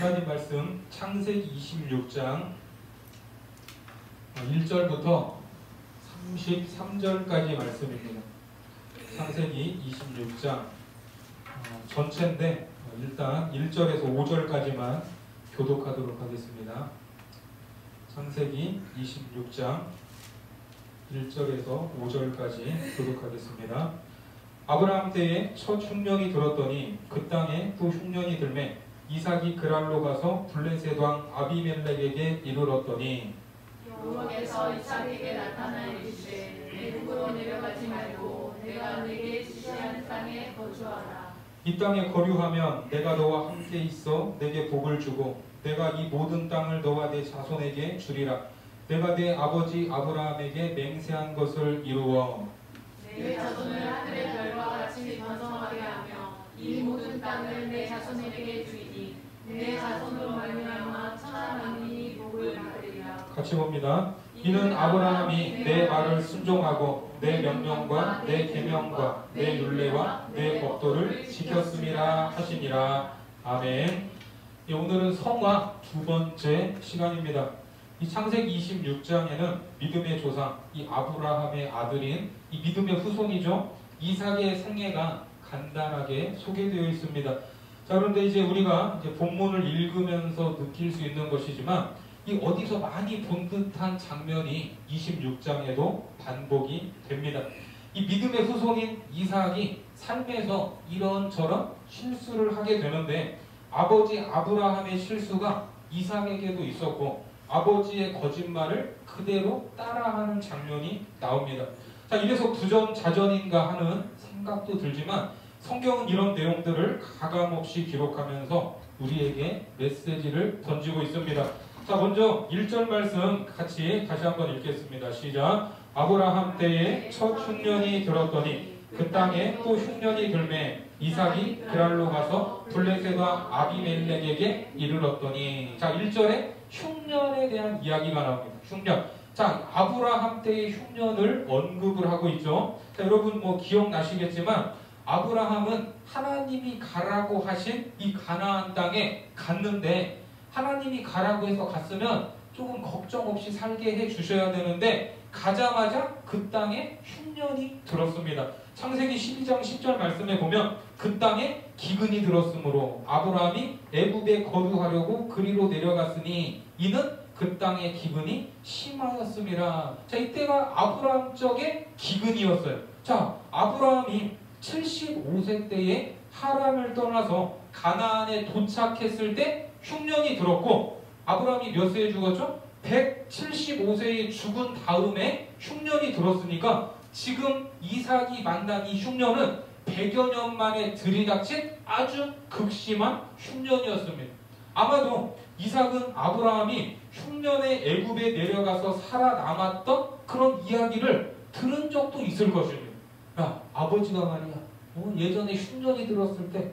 하나님 말씀 창세기 26장 1절부터 33절까지 말씀입니다. 창세기 26장 전체인데 일단 1절에서 5절까지만 교독하도록 하겠습니다. 창세기 26장 1절에서 5절까지 교독하겠습니다. 아브라함 때에 첫 흉년이 들었더니 그 땅에 또 흉년이 들매 이삭이 그랄로 가서 블레셋 왕 아비멜렉에게 이르렀더니 여호와께서 이삭에게 나타나 이르시되 애굽으로 내려가지 말고 내가 네게 지시하는 땅에 거주하라. 이 땅에 거류하면 내가 너와 함께 있어 내게 복을 주고 내가 이 모든 땅을 너와 내 자손에게 주리라. 내가 내 아버지 아브라함에게 맹세한 것을 이루어 내 자손을 하늘의 별과 같이 번성하게 하며 이 모든 땅을 내 자손에게 주이니 내 자손으로 말미암아 천하 만민이 복을 받으리라. 같이 봅니다. 이는 아브라함이 내 말을 순종하고 내 명령과 내 계명과 내 율례와 내 법도를 지켰음이라 하시니라. 아멘. 오늘은 성화 두 번째 시간입니다. 이 창세기 26장에는 믿음의 조상, 이 아브라함의 아들인 이 믿음의 후손이죠. 이삭의 생애가 간단하게 소개되어 있습니다. 자, 그런데 이제 우리가 본문을 읽으면서 느낄 수 있는 것이지만 이 어디서 많이 본 듯한 장면이 26장에도 반복이 됩니다. 이 믿음의 후손인 이삭이 삶에서 이런저런 실수를 하게 되는데 아버지 아브라함의 실수가 이삭에게도 있었고 아버지의 거짓말을 그대로 따라하는 장면이 나옵니다. 자, 이래서 부전자전인가 하는 생각도 들지만 성경은 이런 내용들을 가감없이 기록하면서 우리에게 메시지를 던지고 있습니다. 자, 먼저 1절 말씀 같이 다시 한번 읽겠습니다. 시작. 아브라함 때에 첫 흉년이 들었더니 그 땅에 또 흉년이 들매 이삭이 그랄로 가서 블레셋 왕 아비멜렉에게 이르렀더니. 자, 1절에 흉년에 대한 이야기가 나옵니다. 흉년. 자, 아브라함 때의 흉년을 언급을 하고 있죠. 자, 여러분 기억나시겠지만 아브라함은 하나님이 가라고 하신 이 가나안 땅에 갔는데 하나님이 가라고 해서 갔으면 조금 걱정 없이 살게 해 주셔야 되는데 가자마자 그 땅에 흉년이 들었습니다. 창세기 12장 10절 말씀에 보면 그 땅에 기근이 들었으므로 아브라함이 애굽에 거류하려고 그리로 내려갔으니 이는 그 땅의 기근이 심하였음이라. 자, 이때가 아브라함 쪽의 기근이었어요. 자, 아브라함이 75세 때에 하란을 떠나서 가나안에 도착했을 때 흉년이 들었고 아브라함이 몇 세에 죽었죠? 175세에 죽은 다음에 흉년이 들었으니까 지금 이삭이 만난 이 흉년은 100여 년 만에 들이닥친 아주 극심한 흉년이었습니다. 아마도 이삭은 아브라함이 흉년에 애굽에 내려가서 살아남았던 그런 이야기를 들은 적도 있을 것입니다. 야, 아버지가 말이야 예전에 흉년이 들었을 때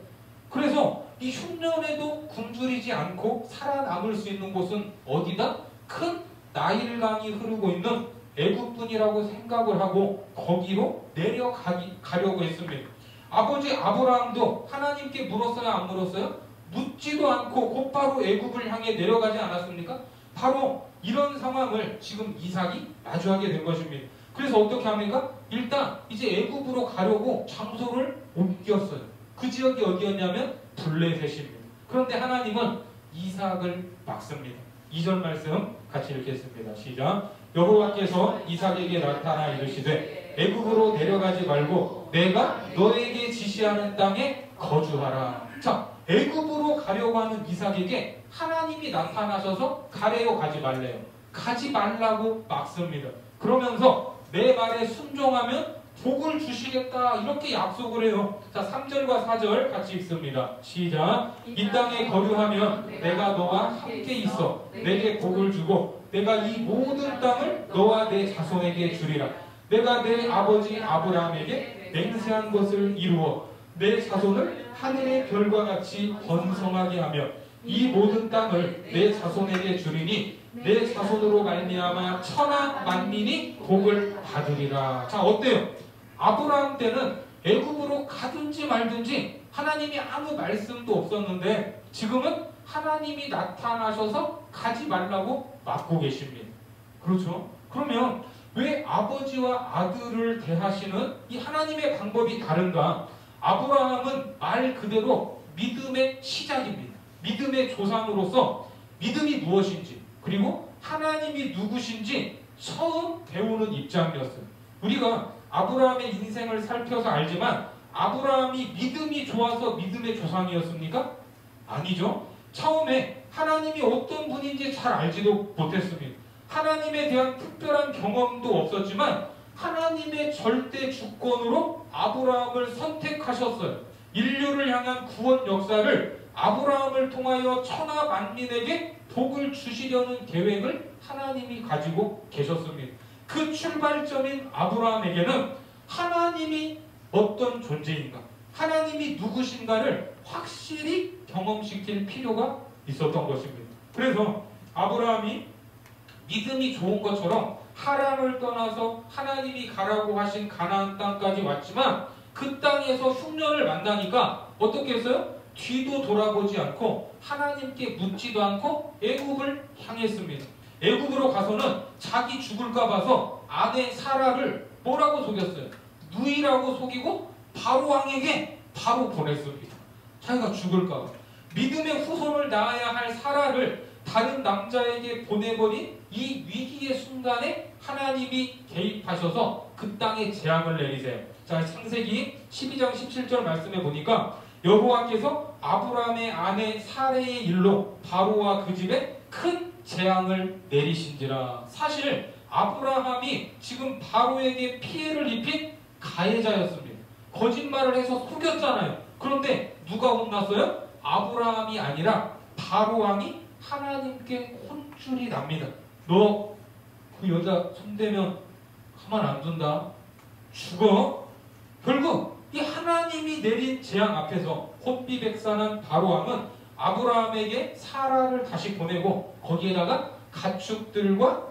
그래서 이 흉년에도 굶주리지 않고 살아남을 수 있는 곳은 어디다? 큰 나일강이 흐르고 있는 애굽뿐이라고 생각을 하고 거기로 내려가려고 했습니다. 아버지 아브라함도 하나님께 물었어요? 안 물었어요? 묻지도 않고 곧바로 애굽을 향해 내려가지 않았습니까? 바로 이런 상황을 지금 이삭이 마주하게 된 것입니다. 그래서 어떻게 합니까? 일단 이제 애굽으로 가려고 장소를 옮겼어요. 그 지역이 어디였냐면 블레셋입니다. 그런데 하나님은 이삭을 막습니다. 2절 말씀 같이 읽겠습니다. 시작. 여호와께서 이삭에게 나타나 이르시되 애굽으로 내려가지 말고 내가 너에게 지시하는 땅에 거주하라. 자, 애굽으로 가려고 하는 이삭에게 하나님이 나타나셔서 가래요, 가지 말래요? 가지 말라고 막습니다. 그러면서 내 말에 순종하면 복을 주시겠다 이렇게 약속을 해요. 자, 3절과 4절 같이 읽습니다. 시작. 이 땅에 거류하면 내가 너와 함께 있어 내게 복을 주고 내가 이 모든 땅을 너와 내 자손에게 주리라. 내가 내 아버지 아브라함에게 맹세한 것을 이루어 내 자손을 하늘의 별과 같이 번성하게 하며 이 모든 땅을 내 자손에게 주리니 내 자손으로 말미암아 천하 만민이 복을 받으리라. 자, 어때요? 아브라함 때는 애굽으로 가든지 말든지 하나님이 아무 말씀도 없었는데 지금은 하나님이 나타나셔서 가지 말라고 막고 계십니다. 그렇죠? 그러면 왜 아버지와 아들을 대하시는 이 하나님의 방법이 다른가? 아브라함은 말 그대로 믿음의 시작입니다. 믿음의 조상으로서 믿음이 무엇인지 그리고 하나님이 누구신지 처음 배우는 입장이었어요. 우리가 아브라함의 인생을 살펴서 알지만 아브라함이 믿음이 좋아서 믿음의 조상이었습니까? 아니죠. 처음에 하나님이 어떤 분인지 잘 알지도 못했습니다. 하나님에 대한 특별한 경험도 없었지만 하나님의 절대 주권으로 아브라함을 선택하셨어요. 인류를 향한 구원 역사를 아브라함을 통하여 천하 만민에게 복을 주시려는 계획을 하나님이 가지고 계셨습니다. 그 출발점인 아브라함에게는 하나님이 어떤 존재인가, 하나님이 누구신가를 확실히 경험시킬 필요가 있었던 것입니다. 그래서 아브라함이 믿음이 좋은 것처럼 하란을 떠나서 하나님이 가라고 하신 가나안 땅까지 왔지만 그 땅에서 흉년을 만나니까 어떻게 했어요? 뒤도 돌아보지 않고 하나님께 묻지도 않고 애굽을 향했습니다. 애굽으로 가서는 자기 죽을까 봐서 아내 사라를 뭐라고 속였어요? 누이라고 속이고 바로 왕에게 바로 보냈습니다. 자기가 죽을까 봐. 믿음의 후손을 낳아야 할 사라를 다른 남자에게 보내버린 이 위기의 순간에 하나님이 개입하셔서 그 땅에 재앙을 내리세요. 자, 창세기 12장 17절 말씀해 보니까 여호와께서 아브라함의 아내 사레의 일로 바로와 그 집에 큰 재앙을 내리신지라. 사실 아브라함이 지금 바로에게 피해를 입힌 가해자였습니다. 거짓말을 해서 속였잖아요. 그런데 누가 혼났어요? 아브라함이 아니라 바로 왕이 하나님께 혼쭐이 납니다. 너 그 여자 손대면 가만 안 둔다. 죽어. 결국 이 하나님이 내린 재앙 앞에서 혼비백산한 바로 왕은 아브라함에게 사라를 다시 보내고 거기에다가 가축들과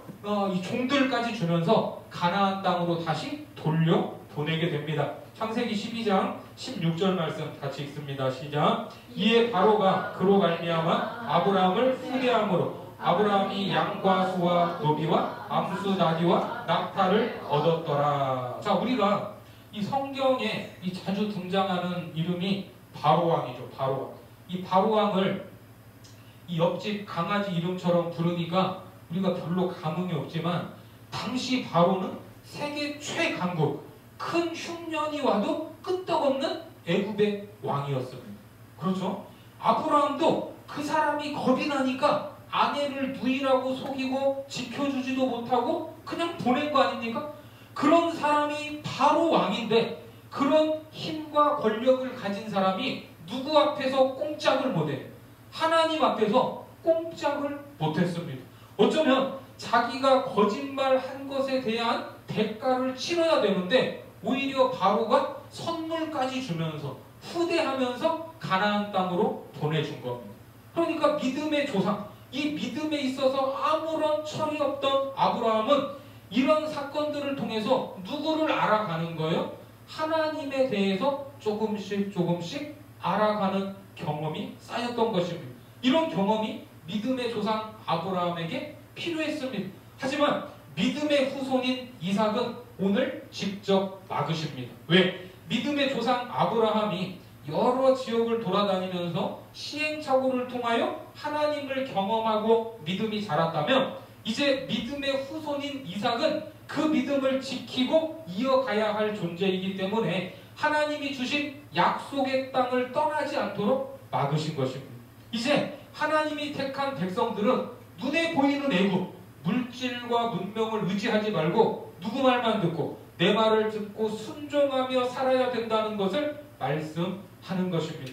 이 종들까지 주면서 가나안 땅으로 다시 돌려 보내게 됩니다. 창세기 12장 16절 말씀 같이 읽습니다. 시작. 이에 바로가 그로 말미암아 아브라함을 후대함으로 아브라함이 양과 소와 노비와 암수 나귀와 낙타를 얻었더라. 자, 우리가 이 성경에 이 자주 등장하는 이름이 바로왕이죠. 바로왕. 이 바로왕을 이 옆집 강아지 이름처럼 부르니까 우리가 별로 감흥이 없지만 당시 바로는 세계 최강국, 큰 흉년이 와도 끄떡없는 애굽의 왕이었습니다. 그렇죠? 아브라함도 그 사람이 겁이 나니까 아내를 누이라고 속이고 지켜주지도 못하고 그냥 보낸 거 아닙니까? 그런 사람이 바로 왕인데 그런 힘과 권력을 가진 사람이 누구 앞에서 꼼짝을 못해요? 하나님 앞에서 꼼짝을 못했습니다. 어쩌면 자기가 거짓말한 것에 대한 대가를 치러야 되는데 오히려 바로가 선물까지 주면서 후대하면서 가나안 땅으로 보내준 겁니다. 그러니까 믿음의 조상, 이 믿음에 있어서 아무런 철이 없던 아브라함은 이런 사건들을 통해서 누구를 알아가는 거예요? 하나님에 대해서 조금씩 알아가는 경험이 쌓였던 것입니다. 이런 경험이 믿음의 조상 아브라함에게 필요했습니다. 하지만 믿음의 후손인 이삭은 오늘 직접 막으십니다. 왜? 믿음의 조상 아브라함이 여러 지역을 돌아다니면서 시행착오를 통하여 하나님을 경험하고 믿음이 자랐다면 이제 믿음의 후손인 이삭은 그 믿음을 지키고 이어가야 할 존재이기 때문에 하나님이 주신 약속의 땅을 떠나지 않도록 막으신 것입니다. 이제 하나님이 택한 백성들은 눈에 보이는 애굽, 물질과 문명을 의지하지 말고 누구 말만 듣고 내 말을 듣고 순종하며 살아야 된다는 것을 말씀하는 것입니다.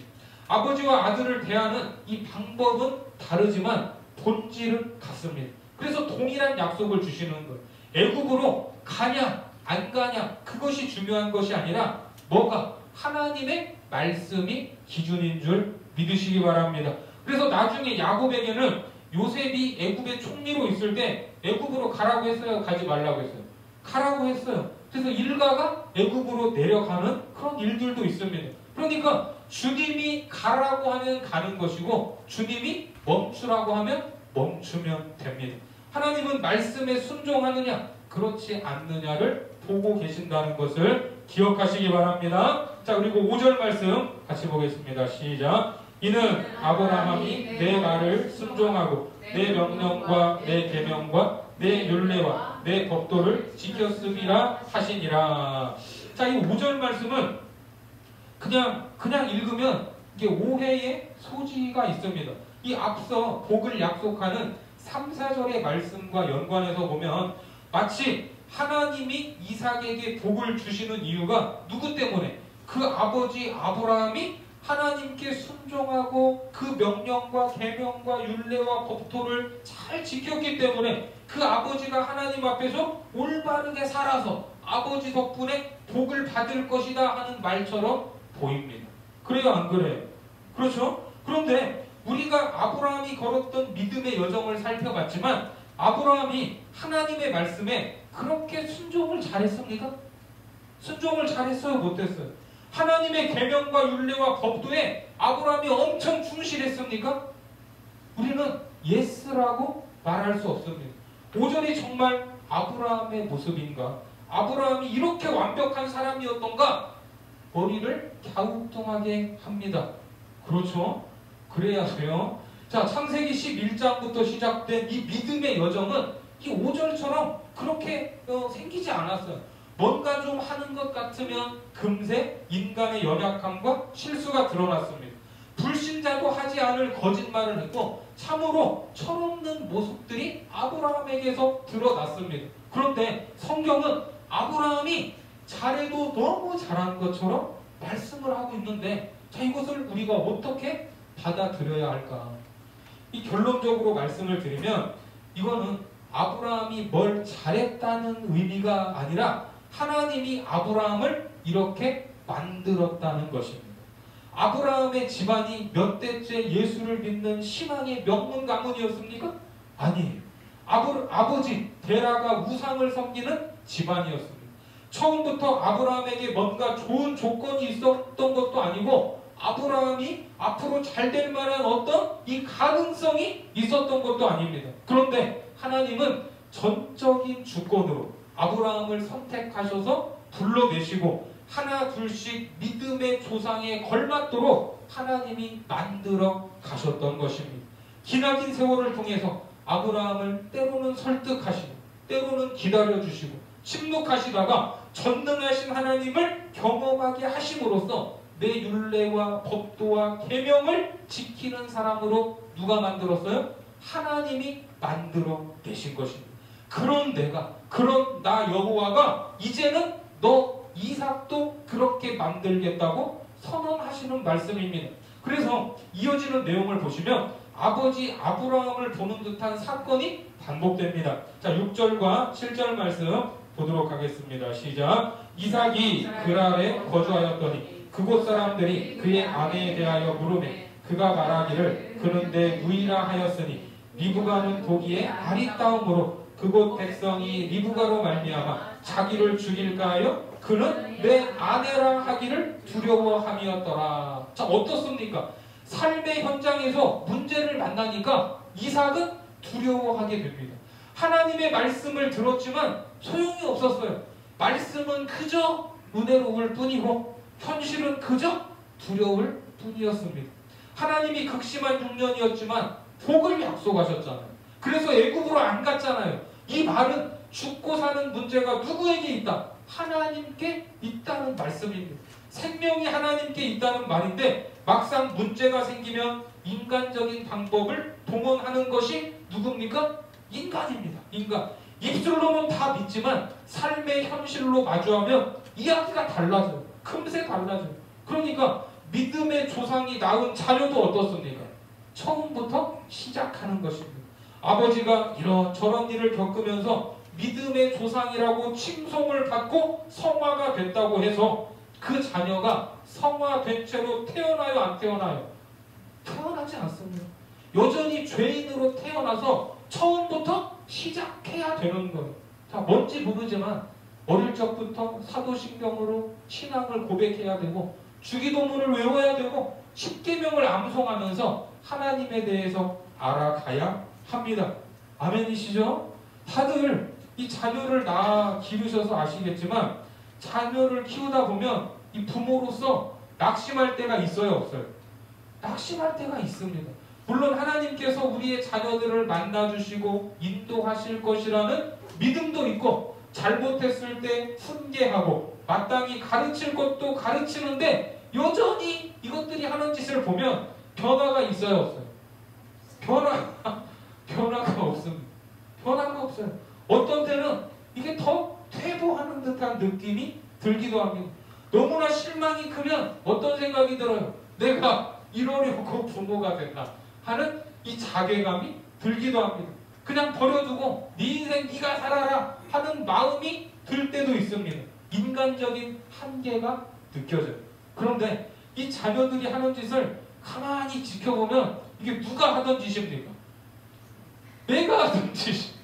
아버지와 아들을 대하는 이 방법은 다르지만 본질은 같습니다. 그래서 동일한 약속을 주시는 거예요. 애굽으로 가냐 안 가냐 그것이 중요한 것이 아니라 뭐가? 하나님의 말씀이 기준인 줄 믿으시기 바랍니다. 그래서 나중에 야곱에게는 요셉이 애굽의 총리로 있을 때 애굽으로 가라고 했어요? 가지 말라고 했어요? 가라고 했어요. 그래서 일가가 애굽으로 내려가는 그런 일들도 있습니다. 그러니까 주님이 가라고 하면 가는 것이고 주님이 멈추라고 하면 멈추면 됩니다. 하나님은 말씀에 순종하느냐 그렇지 않느냐를 보고 계신다는 것을 기억하시기 바랍니다. 자, 그리고 5절 말씀 같이 보겠습니다. 시작. 이는 아브라함이 내 말을 순종하고 내 명령과 내 계명과 내 율례와 내 법도를 지켰음이라 하시니라. 자, 이 5절 말씀은 그냥 읽으면 이게 오해의 소지가 있습니다. 이 앞서 복을 약속하는 3, 4절의 말씀과 연관해서 보면 마치 하나님이 이삭에게 복을 주시는 이유가 누구 때문에? 그 아버지 아브라함이 하나님께 순종하고 그 명령과 계명과 율례와 법도를 잘 지켰기 때문에 그 아버지가 하나님 앞에서 올바르게 살아서 아버지 덕분에 복을 받을 것이다 하는 말처럼 보입니다. 그래요, 안 그래요? 그렇죠? 그런데 우리가 아브라함이 걸었던 믿음의 여정을 살펴봤지만 아브라함이 하나님의 말씀에 그렇게 순종을 잘했습니까? 순종을 잘했어요? 못했어요? 하나님의 계명과 율례와 법도에 아브라함이 엄청 충실했습니까? 우리는 예스라고 말할 수 없습니다. 5절이 정말 아브라함의 모습인가? 아브라함이 이렇게 완벽한 사람이었던가? 머리를 갸우뚱하게 합니다. 그렇죠? 그래야 돼요. 자, 창세기 11장부터 시작된 이 믿음의 여정은 이 5절처럼 그렇게 생기지 않았어요. 뭔가 좀 하는 것 같으면 금세 인간의 연약함과 실수가 드러났습니다. 불신자도 하지 않을 거짓말을 했고 참으로 철없는 모습들이 아브라함에게서 드러났습니다. 그런데 성경은 아브라함이 잘해도 너무 잘한 것처럼 말씀을 하고 있는데 자, 이것을 우리가 어떻게 받아들여야 할까? 이 결론적으로 말씀을 드리면 이거는 아브라함이 뭘 잘했다는 의미가 아니라 하나님이 아브라함을 이렇게 만들었다는 것입니다. 아브라함의 집안이 몇 대째 예수를 믿는 신앙의 명문 가문이었습니까? 아니에요. 아버지 데라가 우상을 섬기는 집안이었습니다. 처음부터 아브라함에게 뭔가 좋은 조건이 있었던 것도 아니고 아브라함이 앞으로 잘 될 만한 어떤 이 가능성이 있었던 것도 아닙니다. 그런데 하나님은 전적인 주권으로 아브라함을 선택하셔서 불러내시고 하나 둘씩 믿음의 조상에 걸맞도록 하나님이 만들어 가셨던 것입니다. 기나긴 세월을 통해서 아브라함을 때로는 설득하시고 때로는 기다려주시고 침묵하시다가 전능하신 하나님을 경험하게 하심으로써 내 율례와 법도와 계명을 지키는 사람으로 누가 만들었어요? 하나님이 만들어 내신 것입니다. 그런 나 여호와가 이제는 너 이삭도 그렇게 만들겠다고 선언하시는 말씀입니다. 그래서 이어지는 내용을 보시면 아버지 아브라함을 보는 듯한 사건이 반복됩니다. 자, 6절과 7절 말씀 보도록 하겠습니다. 시작. 이삭이 그랄에 거주하였더니 그곳 사람들이 그의 아내에 대하여 물으매 그가 말하기를 그는 내 누이라 하였으니 리브가는 보기에 아리따움으로 그곳 백성이 리브가로 말미암아 자기를 죽일까 하여 그는 내 아내라 하기를 두려워함이었더라. 자, 어떻습니까? 삶의 현장에서 문제를 만나니까 이삭은 두려워하게 됩니다. 하나님의 말씀을 들었지만 소용이 없었어요. 말씀은 그저 은혜로울 뿐이고 현실은 그저 두려울 뿐이었습니다. 하나님이 극심한 6년이었지만 복을 약속하셨잖아요. 그래서 애굽으로 안 갔잖아요. 이 말은 죽고 사는 문제가 누구에게 있다? 하나님께 있다는 말씀입니다. 생명이 하나님께 있다는 말인데 막상 문제가 생기면 인간적인 방법을 동원하는 것이 누굽니까? 인간입니다. 인간. 입술로는 다 믿지만 삶의 현실로 마주하면 이야기가 달라져요. 금세 달라져요. 그러니까 믿음의 조상이 낳은 자녀도 어떻습니까? 처음부터 시작하는 것입니다. 아버지가 이런저런 일을 겪으면서 믿음의 조상이라고 칭송을 받고 성화가 됐다고 해서 그 자녀가 성화된 채로 태어나요? 안 태어나요? 태어나지 않습니다. 여전히 죄인으로 태어나서 처음부터 시작해야 되는 거예요. 자, 뭔지 모르지만 어릴 적부터 사도신경으로 신앙을 고백해야 되고 주기도문을 외워야 되고 십계명을 암송하면서 하나님에 대해서 알아가야 합니다. 아멘이시죠? 다들 이 자녀를 낳아 기르셔서 아시겠지만 자녀를 키우다 보면 이 부모로서 낙심할 때가 있어요, 없어요? 낙심할 때가 있습니다. 물론 하나님께서 우리의 자녀들을 만나주시고 인도하실 것이라는 믿음도 있고 잘못했을 때 훈계하고 마땅히 가르칠 것도 가르치는데 여전히 이것들이 하는 짓을 보면 변화가 있어요, 없어요? 변화가 없습니다. 변화가 없어요. 어떤 때는 이게 더 퇴보하는 듯한 느낌이 들기도 합니다. 너무나 실망이 크면 어떤 생각이 들어요? 내가 이러려고 부모가 됐나 하는 이 자괴감이 들기도 합니다. 그냥 버려두고 네 인생 네가 살아라 하는 마음이 들 때도 있습니다. 인간적인 한계가 느껴져요. 그런데 이 자녀들이 하는 짓을 가만히 지켜보면 이게 누가 하던 짓입니까? 내가 하던 짓이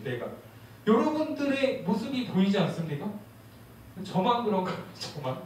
내가. 여러분들의 모습이 보이지 않습니까? 저만 그런가? 저만?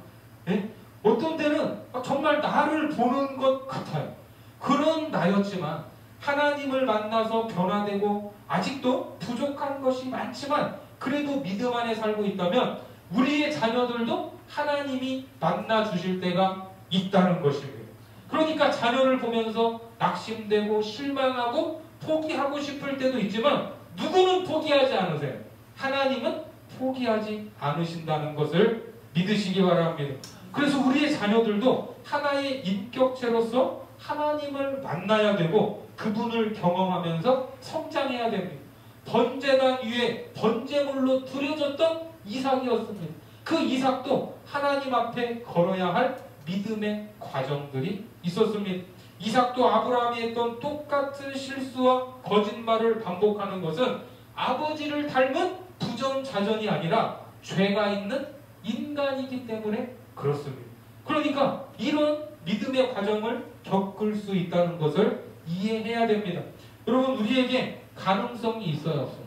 네? 어떤 때는 정말 나를 보는 것 같아요. 그런 나였지만 하나님을 만나서 변화되고 아직도 부족한 것이 많지만 그래도 믿음 안에 살고 있다면 우리의 자녀들도 하나님이 만나 주실 때가 있다는 것입니다. 그러니까 자녀를 보면서 낙심되고 실망하고 포기하고 싶을 때도 있지만 누구는 포기하지 않으세요? 하나님은 포기하지 않으신다는 것을 믿으시기 바랍니다. 그래서 우리의 자녀들도 하나의 인격체로서 하나님을 만나야 되고 그분을 경험하면서 성장해야 됩니다. 번제단 위에 번제물로 드려졌던 이삭이었습니다. 그 이삭도 하나님 앞에 걸어야 할 믿음의 과정들이 있었습니다. 이삭도 아브라함이 했던 똑같은 실수와 거짓말을 반복하는 것은 아버지를 닮은 부정자전이 아니라 죄가 있는 인간이기 때문에 그렇습니다. 그러니까 이런 믿음의 과정을 겪을 수 있다는 것을 이해해야 됩니다. 여러분, 우리에게 가능성이 있어요, 없어요?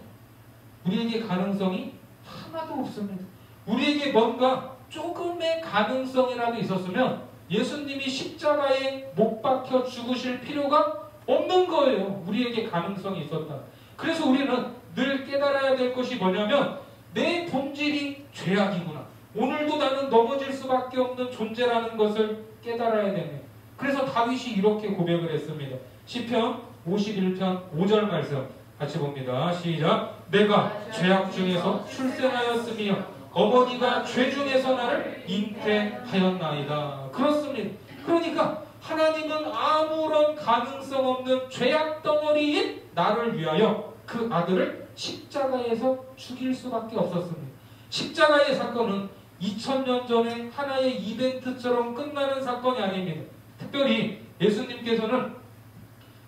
우리에게 가능성이 하나도 없습니다. 우리에게 뭔가 조금의 가능성이라도 있었으면 예수님이 십자가에 못 박혀 죽으실 필요가 없는 거예요. 우리에게 가능성이 있었다. 그래서 우리는 늘 깨달아야 될 것이 뭐냐면 내 본질이 죄악이구나. 오늘도 나는 넘어질 수밖에 없는 존재라는 것을 깨달아야 됩니다. 그래서 다윗이 이렇게 고백을 했습니다. 시편 51편 5절 말씀 같이 봅니다. 시작. 내가 죄악 중에서 출생하였으며 어머니가 죄 중에서 나를 잉태하였나이다. 그렇습니다. 그러니까 하나님은 아무런 가능성 없는 죄악 덩어리인 나를 위하여 그 아들을 십자가에서 죽일 수밖에 없었습니다. 십자가의 사건은 2000년 전에 하나의 이벤트처럼 끝나는 사건이 아닙니다. 특별히 예수님께서는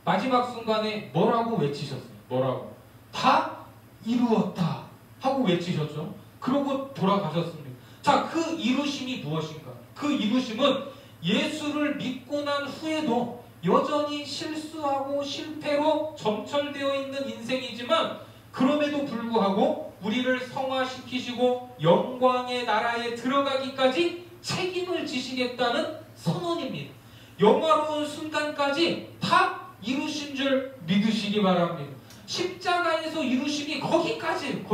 마지막 순간에 뭐라고 외치셨어요? 뭐라고? 다 이루었다 하고 외치셨죠. 그러고 돌아가셨습니다. 자, 그 이루심이 무엇인가? 그 이루심은 예수를 믿고 난 후에도 여전히 실수하고 실패로 점철되어 있는 인생이지만 그럼에도 불구하고 우리를 성화시키시고 영광의 나라에 들어가기까지 책임을 지시겠다는 선언입니다. 영화로운 순간까지 다 이루신 줄 믿으시기 바랍니다. 십자가에서 이루심이 거기까지.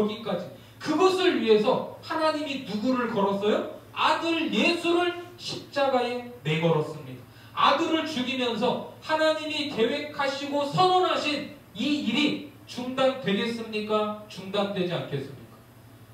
그것을 위해서 하나님이 누구를 걸었어요? 아들 예수를 십자가에 내걸었습니다. 아들을 죽이면서 하나님이 계획하시고 선언하신 이 일이 중단되겠습니까? 중단되지 않겠습니까?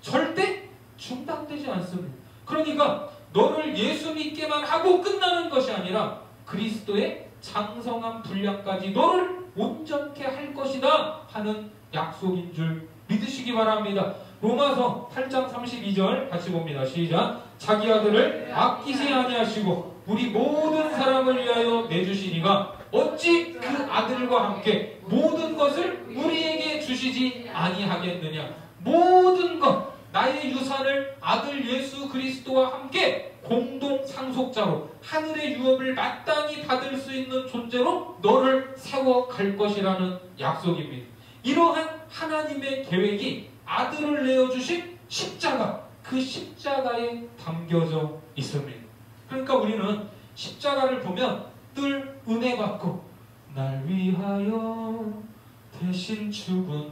절대 중단되지 않습니다. 그러니까 너를 예수 믿게만 하고 끝나는 것이 아니라 그리스도의 장성한 분량까지 너를 온전케 할 것이다 하는 약속인 줄 믿으시기 바랍니다. 로마서 8장 32절 같이 봅니다. 시작. 자기 아들을 아끼지 아니하시고 우리 모든 사람을 위하여 내주시니가 어찌 그 아들과 함께 모든 것을 우리에게 주시지 아니하겠느냐. 모든 것, 나의 유산을 아들 예수 그리스도와 함께 공동 상속자로 하늘의 유업을 마땅히 받을 수 있는 존재로 너를 세워갈 것이라는 약속입니다. 이러한 하나님의 계획이 아들을 내어주신 십자가, 그 십자가에 담겨져 있습니다. 그러니까 우리는 십자가를 보면 늘 은혜 받고 날 위하여 대신 죽은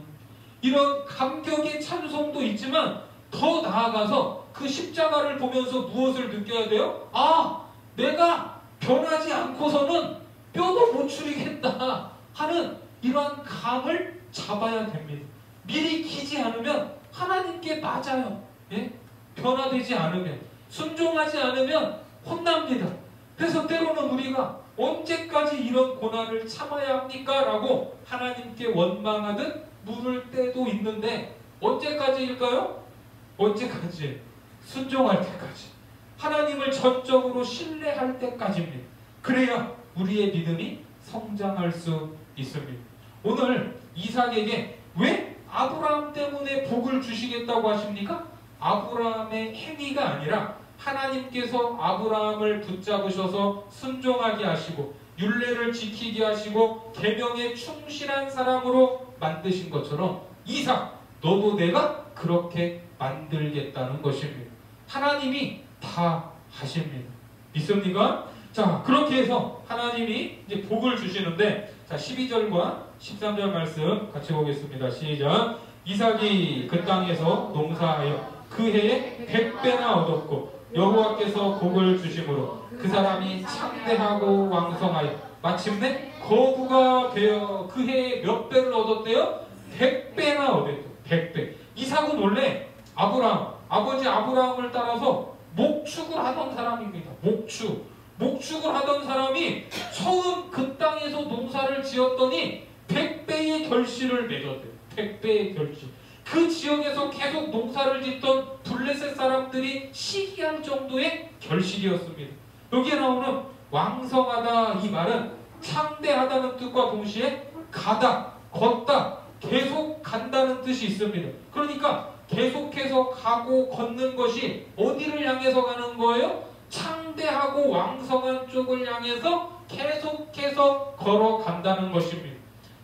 이런 감격의 찬송도 있지만 더 나아가서 그 십자가를 보면서 무엇을 느껴야 돼요? 아, 내가 변하지 않고서는 뼈도 못 추리겠다 하는 이러한 감을 잡아야 됩니다. 미리 기지 않으면 하나님께 맞아요. 예? 변화되지 않으면, 순종하지 않으면 혼납니다. 그래서 때로는 우리가 언제까지 이런 고난을 참아야 합니까? 라고 하나님께 원망하듯 물을 때도 있는데 언제까지일까요? 언제까지? 순종할 때까지. 하나님을 전적으로 신뢰할 때까지입니다. 그래야 우리의 믿음이 성장할 수 있습니다. 오늘 이삭에게 왜 아브라함 때문에 복을 주시겠다고 하십니까? 아브라함의 행위가 아니라 하나님께서 아브라함을 붙잡으셔서 순종하게 하시고 율례를 지키게 하시고 계명에 충실한 사람으로 만드신 것처럼 이삭, 너도 내가 그렇게 만들겠다는 것입니다. 하나님이 다 하십니다. 믿습니까? 자, 그렇게 해서 하나님이 이제 복을 주시는데, 자, 12절과 13절 말씀 같이 보겠습니다. 시작. 이삭이 그 땅에서 농사하여 그 해에 100배나 얻었고 여호와께서 복을 주심으로 그 사람이 창대하고 왕성하여 마침내 거부가 되어 그 해에 몇 배를 얻었대요? 100배나 얻었대요. 100배. 이삭은 원래 아버지 아브라함을 따라서 목축을 하던 사람입니다. 목축을 하던 사람이 처음 그 땅에서 농사를 지었더니 100배의 결실을 맺었대요. 100배의 결실. 그 지역에서 계속 농사를 짓던 블레셋 사람들이 시기할 정도의 결실이었습니다. 여기에 나오는 왕성하다 이 말은 창대하다는 뜻과 동시에 가다, 걷다, 계속 간다는 뜻이 있습니다. 그러니까 계속해서 가고 걷는 것이 어디를 향해서 가는 거예요? 창대하고 왕성한 쪽을 향해서 계속해서 걸어간다는 것입니다.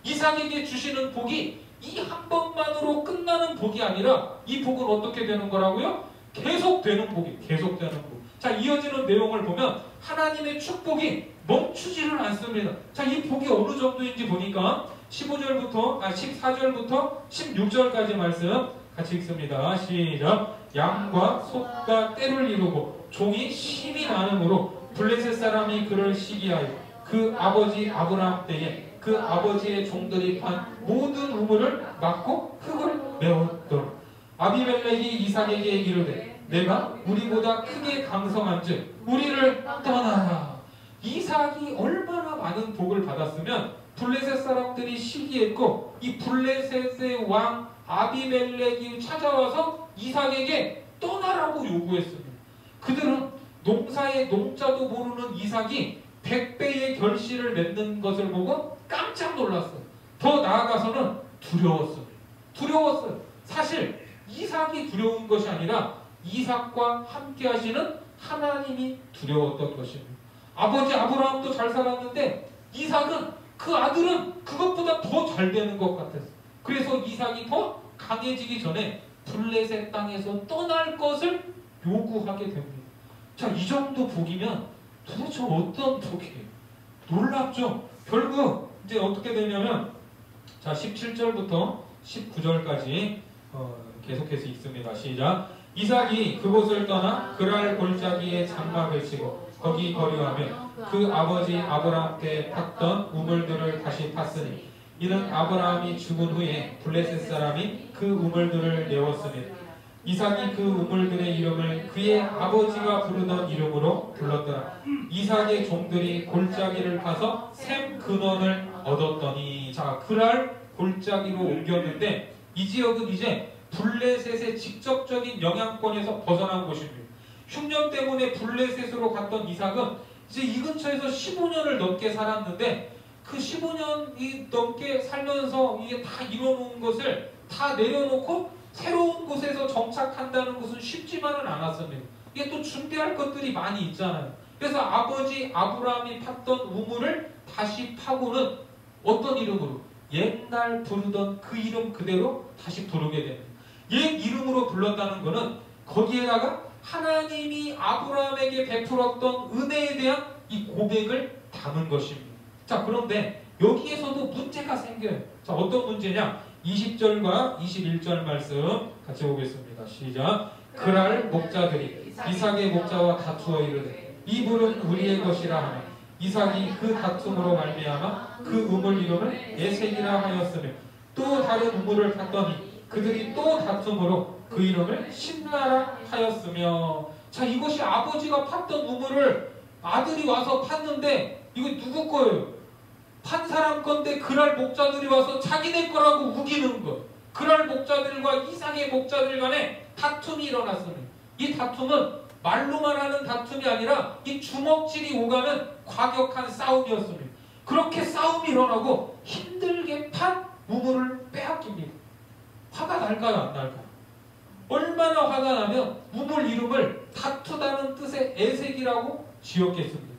이삭에게 주시는 복이 이 한 번만으로 끝나는 복이 아니라 이 복은 어떻게 되는 거라고요? 계속되는 복이 계속되는 복. 자, 이어지는 내용을 보면 하나님의 축복이 멈추지를 않습니다. 자, 이 복이 어느 정도인지 보니까 14절부터 16절까지 말씀 같이 읽습니다. 시작. 양과 소가 때를 이루고 종이 심이 많음으로 블레셋 사람이 그를 시기하여 그 아버지 아브라함 때에 그 아버지의 종들이 판 모든 우물을 막고 흙을 메웠더라. 아비멜렉이 이삭에게 이르되 내가 우리보다 크게 강성한즉 우리를 떠나라. 이삭이 얼마나 많은 복을 받았으면 블레셋 사람들이 시기했고 이 블레셋의 왕 아비멜렉이 찾아와서 이삭에게 떠나라고 요구했습니다. 그들은 농사의 농자도 모르는 이삭이 100배의 결실을 맺는 것을 보고 깜짝 놀랐어요. 더 나아가서는 두려웠어요. 사실 이삭이 두려운 것이 아니라 이삭과 함께 하시는 하나님이 두려웠던 것입니다. 아버지 아브라함도 잘 살았는데 이삭은 그 아들은 그것보다 더 잘 되는 것 같았어요. 그래서 이삭이 더 강해지기 전에 블레셋 땅에서 떠날 것을 요구하게 됩니다. 자, 이 정도 복이면 도대체 어떤 복이에요? 놀랍죠? 결국 이제 어떻게 되냐면 자, 17절부터 19절까지 계속해서 읽습니다. 시작. 이삭이 그곳을 떠나 그랄 골짜기에 장막을 치고 거기 거류하며 그 아버지 아브라함 때 팠던 우물들을 다시 팠으니 이는 아브라함이 죽은 후에 블레셋 사람이 그 우물들을 메웠으니 이삭이 그 우물들의 이름을 그의 아버지가 부르던 이름으로 불렀더라. 이삭의 종들이 골짜기를 파서 샘 근원을 얻었더니 자, 그랄 골짜기로 옮겼는데 이 지역은 이제 블레셋의 직접적인 영향권에서 벗어난 곳입니다. 흉년 때문에 블레셋으로 갔던 이삭은 이제 이 근처에서 15년을 넘게 살았는데 그 15년이 넘게 살면서 이게 다 이뤄놓은 것을 다 내려놓고 새로운 곳에서 정착한다는 것은 쉽지만은 않았습니다. 이게 또 준비할 것들이 많이 있잖아요. 그래서 아버지 아브라함이 팠던 우물을 다시 파고는 어떤 이름으로? 옛날 부르던 그 이름 그대로 다시 부르게 됩니다. 옛 이름으로 불렀다는 것은 거기에다가 하나님이 아브라함에게 베풀었던 은혜에 대한 이 고백을 담은 것입니다. 자, 그런데 여기에서도 문제가 생겨요. 자, 어떤 문제냐? 20절과 21절 말씀 같이 보겠습니다. 시작. 그날 목자들이 이삭의 목자와 다투어 이르되 이 물은 우리의 것이라 하며 이삭이 그 다툼으로 말미암아 그 우물 이름을 에색이라 하였으며 또 다른 우물을 팠더니 그들이 또 다툼으로 그 이름을 심나라 하였으며. 자, 이것이 아버지가 팠던 우물을 아들이 와서 팠는데 이거 누구 거예요? 판 사람 건데 그랄 목자들이 와서 자기네 거라고 우기는 거. 그랄 목자들과 이삭의 목자들 간에 다툼이 일어났습니다. 이 다툼은 말로만 하는 다툼이 아니라 이 주먹질이 오가는 과격한 싸움이었습니다. 그렇게 싸움이 일어나고 힘들게 판 우물을 빼앗깁니다. 화가 날까요? 안 날까요? 얼마나 화가 나면 우물 이름을 다투다는 뜻의 에색이라고 지었겠습니까?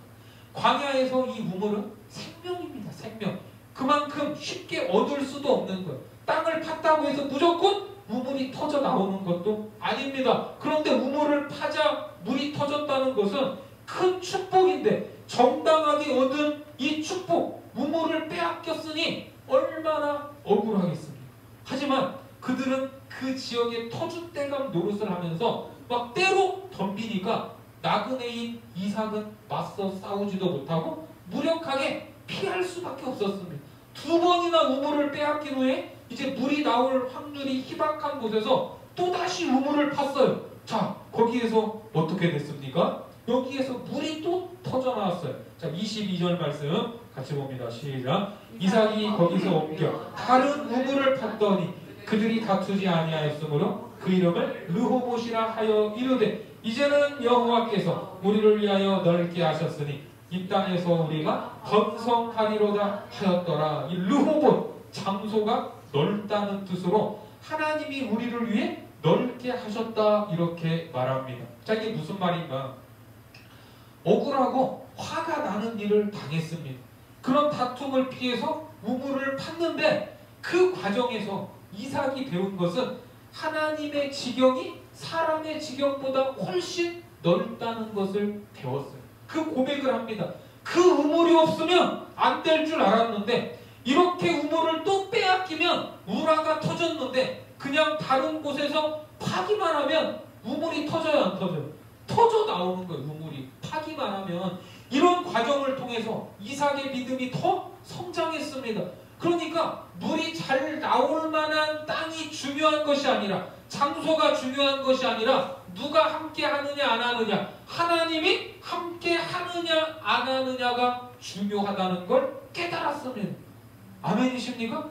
광야에서 이 우물은 생명입니다. 생명. 그만큼 쉽게 얻을 수도 없는 거예요. 땅을 팠다고 해서 무조건 우물이 터져 나오는 것도 아닙니다. 그런데 우물을 파자 물이 터졌다는 것은 큰 축복인데 정당하게 얻은 이 축복, 우물을 빼앗겼으니 얼마나 억울하겠습니까? 하지만 그들은 그 지역의 터줏대감 노릇을 하면서 막 때로 덤비니까 나그네인 이삭은 맞서 싸우지도 못하고 무력하게 피할 수밖에 없었습니다. 2번이나 우물을 빼앗긴 후에 이제 물이 나올 확률이 희박한 곳에서 또다시 우물을 팠어요. 자, 거기에서 어떻게 됐습니까? 여기에서 물이 또 터져 나왔어요. 자, 22절 말씀 같이 봅니다. 시작. 이삭이 거기서 옮겨 다른 우물을 팠더니 그들이 다투지 아니하였으므로 그 이름을 르호봇이라 하여 이르되 이제는 여호와께서 우리를 위하여 넓게 하셨으니 이 땅에서 우리가 번성하리로다 하였더라. 이 르호봇, 장소가 넓다는 뜻으로 하나님이 우리를 위해 넓게 하셨다 이렇게 말합니다. 자, 이게 무슨 말인가? 억울하고 화가 나는 일을 당했습니다. 그런 다툼을 피해서 우물을 팠는데 그 과정에서 이삭이 배운 것은 하나님의 지경이 사람의 지경보다 훨씬 넓다는 것을 배웠어요. 그 고백을 합니다. 그 우물이 없으면 안 될 줄 알았는데 이렇게 우물을 또 빼앗기면 우라가 터졌는데 그냥 다른 곳에서 파기만 하면 우물이 터져요, 안 터져요? 터져 나오는 거예요. 우물이 파기만 하면. 이런 과정을 통해서 이삭의 믿음이 더 성장했습니다. 그러니까 물이 잘 나올 만한 땅이 중요한 것이 아니라, 장소가 중요한 것이 아니라 누가 함께 하느냐 안 하느냐, 하나님이 함께 하느냐 안 하느냐가 중요하다는 걸 깨달았습니다. 아멘이십니까?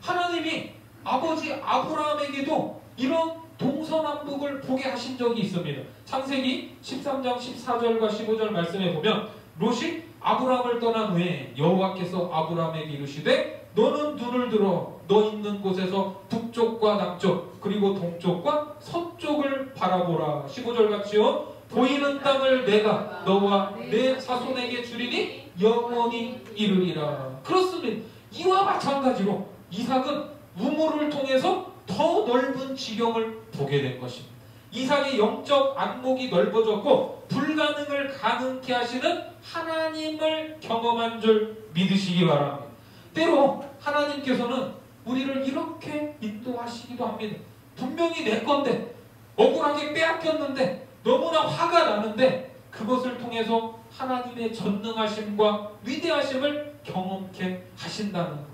하나님이 아버지 아브라함에게도 이런 동서남북을 보게 하신 적이 있습니다. 창세기 13장 14절과 15절 말씀에 보면 롯이 아브라함을 떠난 후에 여호와께서 아브라함에게 이르시되 너는 눈을 들어 너 있는 곳에서 북쪽과 남쪽 그리고 동쪽과 서쪽을 바라보라. 15절 같이요. 보이는 땅을 내가 너와 내 자손에게 주리니 영원히 이르리라. 그렇습니다. 이와 마찬가지로 이삭은 우물을 통해서 더 넓은 지경을 보게 된 것입니다. 이삭의 영적 안목이 넓어졌고 불가능을 가능케 하시는 하나님을 경험한 줄 믿으시기 바랍니다. 때로 하나님께서는 우리를 이렇게 인도하시기도 합니다. 분명히 내 건데 억울하게 빼앗겼는데 너무나 화가 나는데 그것을 통해서 하나님의 전능하심과 위대하심을 경험케 하신다는 것.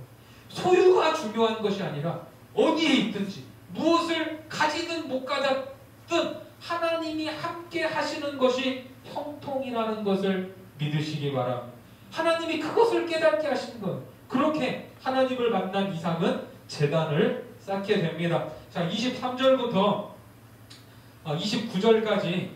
소유가 중요한 것이 아니라 어디에 있든지 무엇을 가지든 못 가졌든 하나님이 함께 하시는 것이 형통이라는 것을 믿으시기 바랍니다. 하나님이 그것을 깨닫게 하신 거예요. 그렇게 하나님을 만난 이삭은 제단을 쌓게 됩니다. 자, 23절부터 29절까지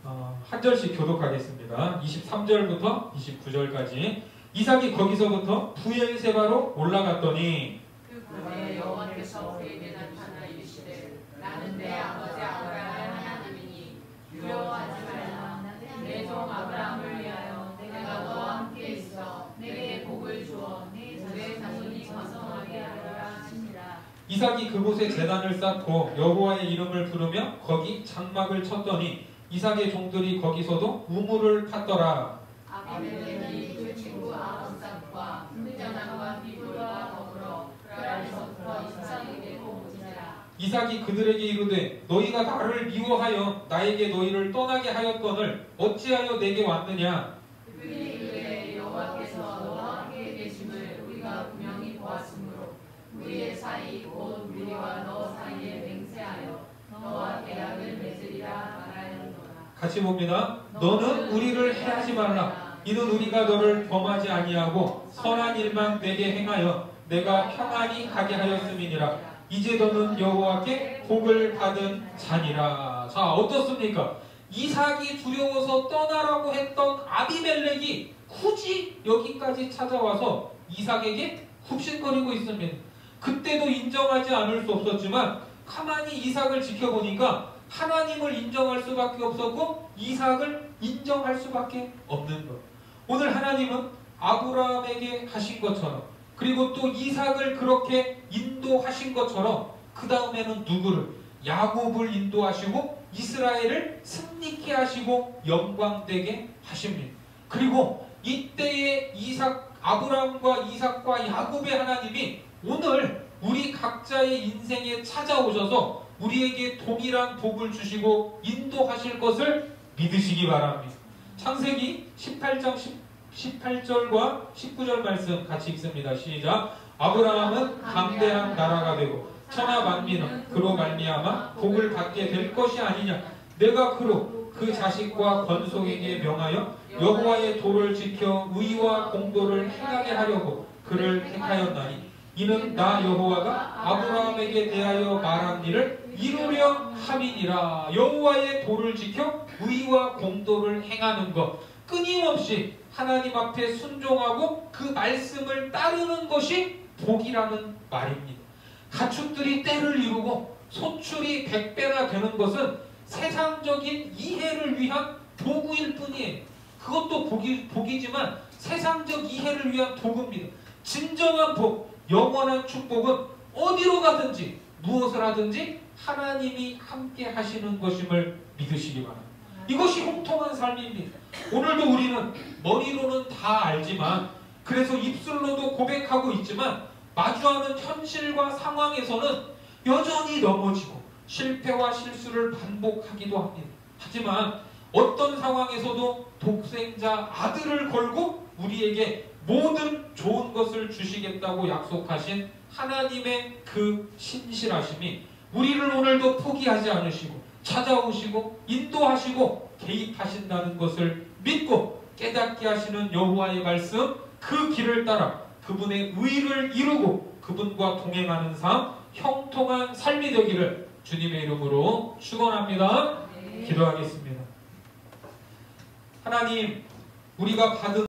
한 절씩 교독하겠습니다. 23절부터 29절까지. 이삭이 거기서부터 부엘세바로 올라갔더니 그 밤에 여호와께서 그에게 나타나 이르시되 나는 내 아버지 아브라함의 하나님이니 두려워하지 말라. 내 종 아브라함을 위하여 내가 너와 함께 있어 내게 복을 주어 내 자손이 번성하게 하리라 하시니라. 이삭이 그곳에 제단을 쌓고 여호와의 이름을 부르며 거기 장막을 쳤더니 이삭의 종들이 거기서도 우물을 팠더라. 아비멜렉이 그 친구 아론삭과 흑전함과 비둘과 더불어 그랄에서부터 이삭에게 도무지니라. 이삭이 그들에게 이르되 너희가 나를 미워하여 나에게 너희를 떠나게 하였거늘 어찌하여 내게 왔느냐. 그들이 이르되 여호와께서 너와 함께 계심을 우리가 분명히 보았으므로 우리의 사이 곧 우리와 너 사이에 맹세하여 너와 계약을 맺으리라 말하였노라. 같이 봅니다. 너는 우리를 해하지 말라. 이는 우리가 너를 범하지 아니하고 선한 일만 내게 행하여 내가 평안히 가게 하였음이니라. 이제 너는 여호와께 복을 받은 자니라. 자, 어떻습니까? 이삭이 두려워서 떠나라고 했던 아비멜렉이 굳이 여기까지 찾아와서 이삭에게 굽신거리고 있습니다. 그때도 인정하지 않을 수 없었지만 가만히 이삭을 지켜보니까 하나님을 인정할 수밖에 없었고 이삭을 인정할 수밖에 없는 것. 오늘 하나님은 아브라함에게 하신 것처럼 그리고 또 이삭을 그렇게 인도하신 것처럼 그 다음에는 누구를? 야곱을 인도하시고 이스라엘을 승리케 하시고 영광되게 하십니다. 그리고 이때의 아브라함과 이삭과 야곱의 하나님이 오늘 우리 각자의 인생에 찾아오셔서 우리에게 동일한 복을 주시고 인도하실 것을 믿으시기 바랍니다. 창세기 18장 18절과 19절 말씀 같이 읽습니다. 시작. 아브라함은 강대한 나라가 되고 천하 만민은 그로 말미암아 복을 받게 될 것이 아니냐. 내가 그로 그 자식과 건속에게 명하여 여호와의 도를 지켜 의와 공도를 행하게 하려고 그를 택하였나니 이는 나 여호와가 아브라함에게 대하여 말한 일을 이루려 함이니라. 여호와의 도를 지켜 의와 공도를 행하는 것, 끊임없이 하나님 앞에 순종하고 그 말씀을 따르는 것이 복이라는 말입니다. 가축들이 떼를 이루고 소출이 100배나 되는 것은 세상적인 이해를 위한 도구일 뿐이에요. 그것도 복이지만 세상적 이해를 위한 도구입니다. 진정한 복, 영원한 축복은 어디로 가든지 무엇을 하든지 하나님이 함께 하시는 것임을 믿으시기 바랍니다. 이것이 형통한 삶입니다. 오늘도 우리는 머리로는 다 알지만 그래서 입술로도 고백하고 있지만 마주하는 현실과 상황에서는 여전히 넘어지고 실패와 실수를 반복하기도 합니다. 하지만 어떤 상황에서도 독생자 아들을 걸고 우리에게 모든 좋은 것을 주시겠다고 약속하신 하나님의 그 신실하심이 우리를 오늘도 포기하지 않으시고 찾아오시고 인도하시고 개입하신다는 것을 믿고 깨닫게 하시는 여호와의 말씀, 그 길을 따라 그분의 의를 이루고 그분과 동행하는 삶, 형통한 삶이 되기를 주님의 이름으로 축원합니다. 기도하겠습니다. 하나님, 우리가 받은